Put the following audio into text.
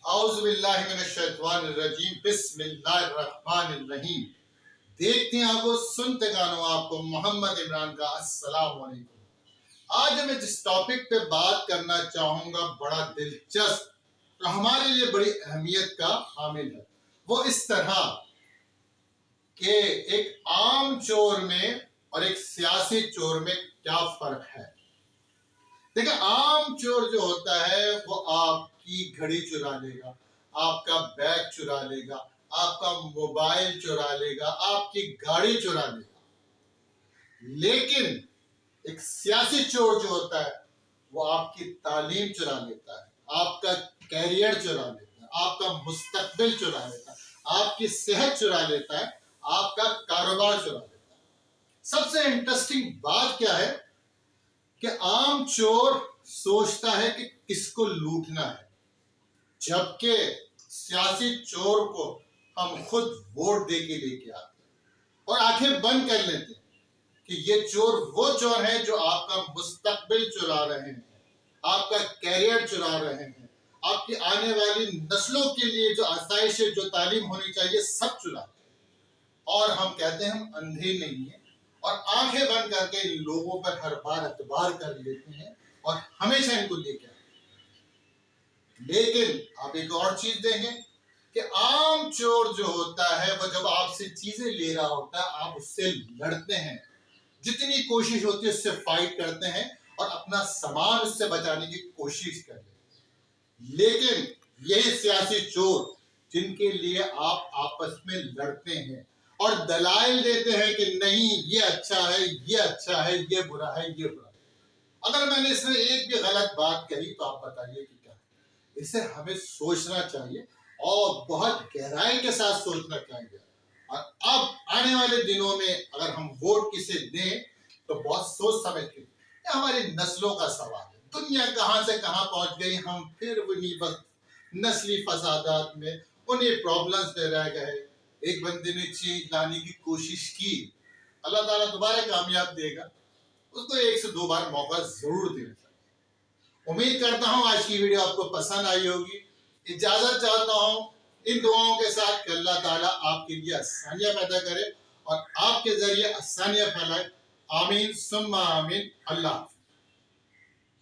اعوذ باللہ من الشیطان الرجیم بسم اللہ الرحمن الرحیم۔ دیکھتے ہیں آپ کو، سنتے گانوں آپ کو محمد عمران کا السلام علیکم۔ آج میں جس ٹاپک پہ بات کرنا چاہوں گا بڑا دلچسپ اور ہمارے لیے بڑی اہمیت کا حامل ہے۔ وہ اس طرح کہ ایک عام چور میں اور ایک سیاسی چور میں کیا فرق ہے۔ دیکھیں، عام چور جو ہوتا ہے وہ آپ کی گھڑی چرا لے گا، آپ کا بیگ چرا لے گا، آپ کا موبائل چرا لے گا، آپ کی گاڑی چرا لے گا۔ لیکن ایک سیاسی چور جو ہوتا ہے وہ آپ کی تعلیم چرا لیتا ہے، آپ کا کیریئر چرا لیتا ہے، آپ کا مستقبل چرا لیتا ہے، آپ کی صحت چرا لیتا ہے، آپ کا کاروبار چرا لیتا ہے۔ سب سے انٹرسٹنگ بات کیا ہے کہ عام چور سوچتا ہے کہ کس کو لوٹنا ہے، جبکہ سیاسی چور کو ہم خود ووٹ دے کے لے کے آتے ہیں اور آنکھیں بند کر لیتے ہیں کہ یہ چور وہ چور ہیں جو آپ کا مستقبل چرا رہے ہیں، آپ کا کیریئر چرا رہے ہیں، آپ کی آنے والی نسلوں کے لیے جو آسائش ہے، جو تعلیم ہونی چاہیے، سب چرا رہے ہیں۔ اور ہم کہتے ہیں ہم اندھے نہیں ہیں اور آنکھیں بند کر کے ان لوگوں پر ہر بار اعتبار کر لیتے ہیں اور ہمیشہ ان کو لے کے آتے ہیں۔ لیکن آپ ایک اور چیز دیکھیں کہ عام چور جو ہوتا ہے وہ جب آپ سے چیزیں لے رہا ہوتا ہے آپ اس سے لڑتے ہیں، جتنی کوشش ہوتی ہے اس سے فائٹ کرتے ہیں اور اپنا سامان اس سے بچانے کی کوشش کرتے ہیں۔ لیکن یہی سیاسی چور جن کے لیے آپ آپس میں لڑتے ہیں اور دلائل دیتے ہیں کہ نہیں یہ اچھا ہے، یہ اچھا ہے، یہ برا ہے، یہ برا ہے۔ اگر میں نے اس میں ایک بھی غلط بات کہی تو آپ بتائیے کہ کیا ہے۔ اسے ہمیں سوچنا چاہیے اور بہت گہرائی کے ساتھ سوچنا چاہیے۔ اور اب آنے والے دنوں میں اگر ہم ووٹ کسے دیں تو بہت سوچ سمجھ کے، یہ ہماری نسلوں کا سوال ہے۔ دنیا کہاں سے کہاں پہنچ گئی، ہم پھر انہیں بس نسلی فسادات میں، انہیں پرابلمز میں رہ گئے۔ ایک بندے نے چینج لانے کی کوشش کی، اللہ تعالیٰ دوبارہ کامیاب دے گا، اس کو 1 سے 2 بار موقع ضرور دینا چاہیے۔ امید کرتا ہوں آج کی ویڈیو آپ کو پسند آئی ہوگی۔ اجازت چاہتا ہوں ان دعاؤں کے ساتھ کہ اللہ تعالیٰ آپ کے لیے آسانیاں پیدا کرے اور آپ کے ذریعے آسانیاں پھیلائے۔ آمین ثم آمین۔ اللہ حافظ۔